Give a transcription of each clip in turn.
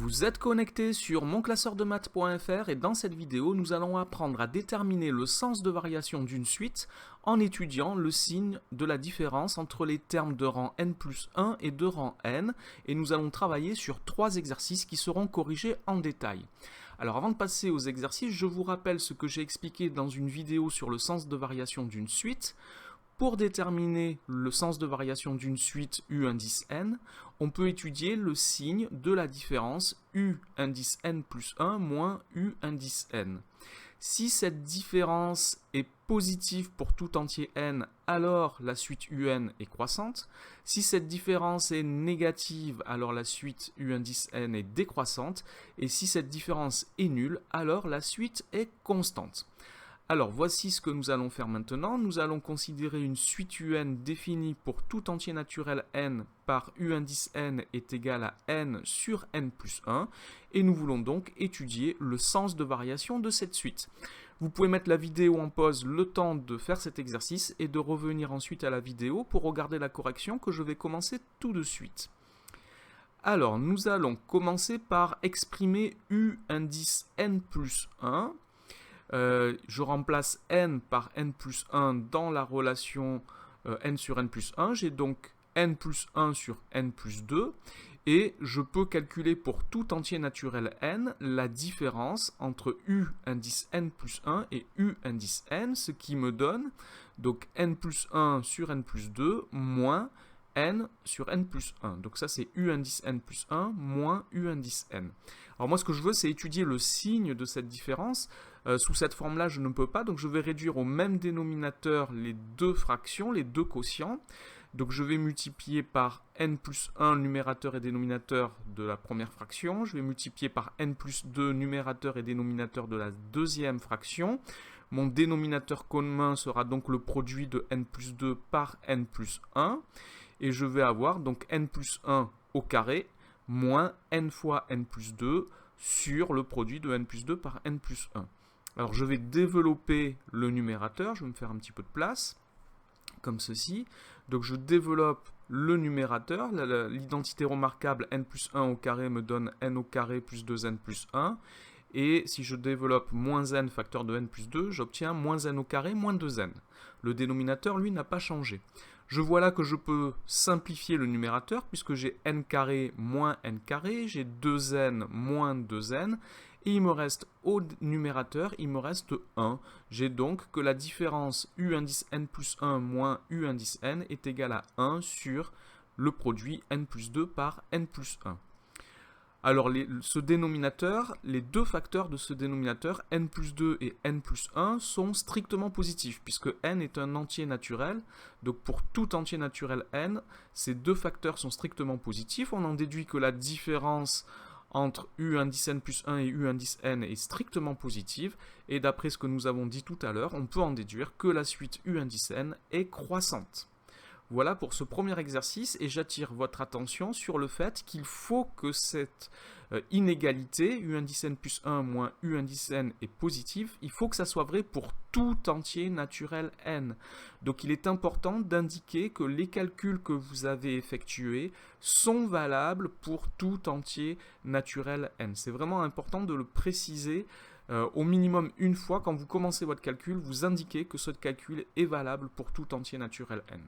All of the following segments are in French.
Vous êtes connecté sur monclasseurdemaths.fr et dans cette vidéo, nous allons apprendre à déterminer le sens de variation d'une suite en étudiant le signe de la différence entre les termes de rang n plus 1 et de rang n, et nous allons travailler sur 3 exercices qui seront corrigés en détail. Alors avant de passer aux exercices, je vous rappelle ce que j'ai expliqué dans une vidéo sur le sens de variation d'une suite. Pour déterminer le sens de variation d'une suite U indice n, on peut étudier le signe de la différence U indice n plus 1 moins U indice n. Si cette différence est positive pour tout entier n, alors la suite un est croissante. Si cette différence est négative, alors la suite U indice n est décroissante. Et si cette différence est nulle, alors la suite est constante. Alors voici ce que nous allons faire maintenant. Nous allons considérer une suite un définie pour tout entier naturel n par U indice n est égal à n sur n plus 1 et nous voulons donc étudier le sens de variation de cette suite. Vous pouvez mettre la vidéo en pause le temps de faire cet exercice et de revenir ensuite à la vidéo pour regarder la correction que je vais commencer tout de suite. Alors nous allons commencer par exprimer U indice n plus 1. Je remplace n par n plus 1 dans la relation n sur n plus 1. J'ai donc n plus 1 sur n plus 2. Et je peux calculer pour tout entier naturel n la différence entre U indice n plus 1 et U indice n, ce qui me donne donc n plus 1 sur n plus 2 moins n sur n plus 1. Donc ça c'est U indice n plus 1 moins U indice n. Alors moi ce que je veux c'est étudier le signe de cette différence. Sous cette forme-là je ne peux pas, donc je vais réduire au même dénominateur les deux fractions, les deux quotients. Donc je vais multiplier par n plus 1 numérateur et dénominateur de la première fraction. Je vais multiplier par n plus 2 numérateur et dénominateur de la deuxième fraction. Mon dénominateur commun sera donc le produit de n plus 2 par n plus 1. Et je vais avoir donc n plus 1 au carré moins n fois n plus 2 sur le produit de n plus 2 par n plus 1. Alors je vais développer le numérateur, je vais me faire un petit peu de place, comme ceci. Donc je développe le numérateur, l'identité remarquable n plus 1 au carré me donne n au carré plus 2n plus 1. Et si je développe moins n facteur de n plus 2, j'obtiens moins n au carré moins 2n. Le dénominateur, lui, n'a pas changé. Je vois là que je peux simplifier le numérateur puisque j'ai n carré moins n carré, j'ai 2n moins 2n, et il me reste au numérateur, il me reste 1. J'ai donc que la différence U indice n plus 1 moins U indice n est égale à 1 sur le produit n plus 2 par n plus 1. Alors ce dénominateur, les deux facteurs de ce dénominateur, n plus 2 et n plus 1, sont strictement positifs, puisque n est un entier naturel. Donc pour tout entier naturel n, ces deux facteurs sont strictement positifs. On en déduit que la différence entre U indice n plus 1 et U indice n est strictement positive. Et d'après ce que nous avons dit tout à l'heure, on peut en déduire que la suite U indice n est croissante. Voilà pour ce premier exercice et j'attire votre attention sur le fait qu'il faut que cette inégalité, U indice n plus 1 moins U indice n est positive, il faut que ça soit vrai pour tout entier naturel n. Donc il est important d'indiquer que les calculs que vous avez effectués sont valables pour tout entier naturel n. C'est vraiment important de le préciser au minimum une fois. Quand vous commencez votre calcul, vous indiquez que ce calcul est valable pour tout entier naturel n.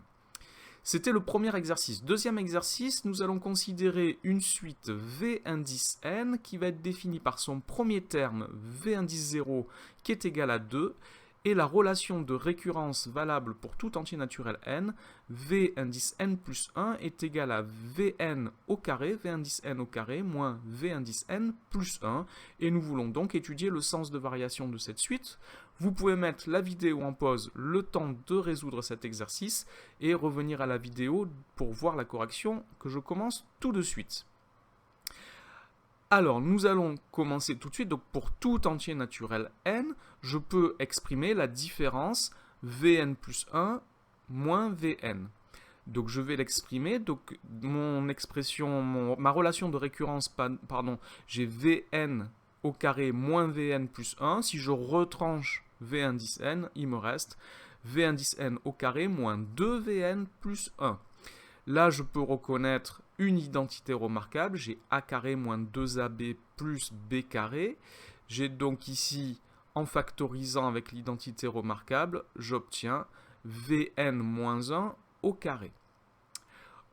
C'était le premier exercice. Deuxième exercice, nous allons considérer une suite V indice n qui va être définie par son premier terme V indice 0 qui est égal à 2 et la relation de récurrence valable pour tout entier naturel n, V indice n plus 1 est égal à Vn au carré, V indice n au carré moins V indice n plus 1 et nous voulons donc étudier le sens de variation de cette suite. Vous pouvez mettre la vidéo en pause le temps de résoudre cet exercice et revenir à la vidéo pour voir la correction que je commence tout de suite. Alors, nous allons commencer tout de suite. Donc, pour tout entier naturel n, je peux exprimer la différence Vn plus 1 moins Vn. Donc, je vais l'exprimer. Donc, ma relation de récurrence, j'ai Vn au carré moins Vn plus 1. Si je retranche V indice n, il me reste V indice n au carré moins 2Vn plus 1. Là, je peux reconnaître une identité remarquable, j'ai a carré moins 2ab plus b carré. J'ai donc ici, en factorisant avec l'identité remarquable, j'obtiens Vn moins 1 au carré.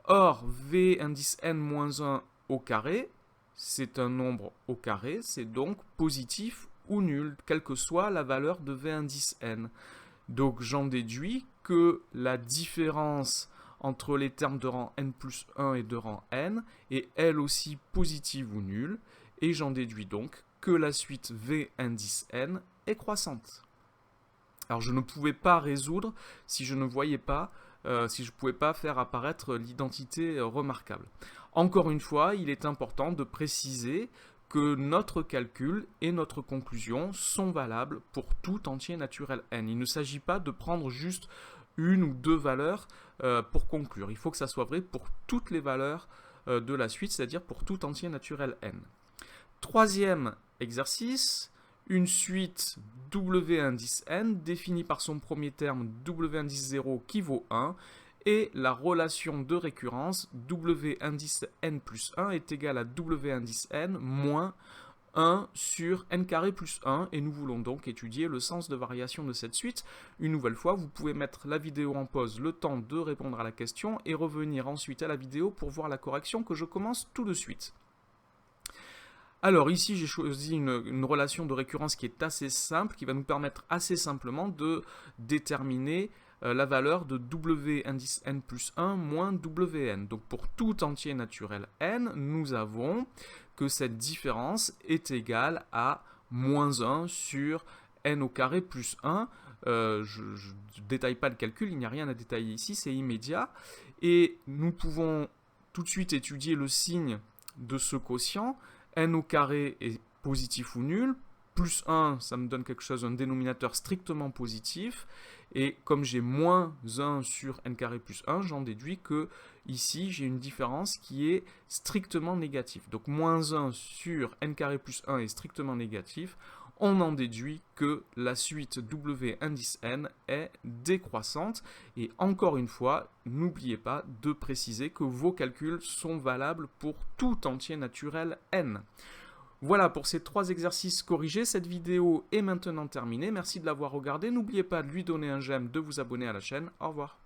Or, V indice n moins 1 au carré, c'est un nombre au carré, c'est donc positif ou nul, quelle que soit la valeur de V indice n. Donc j'en déduis que la différence entre les termes de rang n plus 1 et de rang n est elle aussi positive ou nulle, et j'en déduis donc que la suite V indice n est croissante. Alors je ne pouvais pas résoudre si je ne voyais pas, si je ne pouvais pas faire apparaître l'identité remarquable. Encore une fois, il est important de préciser que notre calcul et notre conclusion sont valables pour tout entier naturel n. Il ne s'agit pas de prendre juste une ou deux valeurs pour conclure. Il faut que ça soit vrai pour toutes les valeurs de la suite, c'est-à-dire pour tout entier naturel n. Troisième exercice, une suite W indice n définie par son premier terme W indice 0 qui vaut 1 et la relation de récurrence W indice n plus 1 est égale à W indice n moins 1 sur n carré plus 1 et nous voulons donc étudier le sens de variation de cette suite. Une nouvelle fois, vous pouvez mettre la vidéo en pause le temps de répondre à la question et revenir ensuite à la vidéo pour voir la correction que je commence tout de suite. Alors ici, j'ai choisi une relation de récurrence qui est assez simple, qui va nous permettre assez simplement de déterminer la valeur de W indice n plus 1 moins Wn. Donc pour tout entier naturel n, nous avons que cette différence est égale à moins 1 sur n au carré plus 1. Je ne détaille pas le calcul, il n'y a rien à détailler ici, c'est immédiat. Et nous pouvons tout de suite étudier le signe de ce quotient. N au carré est positif ou nul, plus 1, ça me donne quelque chose, un dénominateur strictement positif, et comme j'ai moins 1 sur n carré plus 1, j'en déduis que ici j'ai une différence qui est strictement négative. Donc moins 1 sur n carré plus 1 est strictement négatif, on en déduit que la suite W indice n est décroissante. Et encore une fois, n'oubliez pas de préciser que vos calculs sont valables pour tout entier naturel n. Voilà pour ces 3 exercices corrigés. Cette vidéo est maintenant terminée. Merci de l'avoir regardée. N'oubliez pas de lui donner un j'aime, de vous abonner à la chaîne. Au revoir.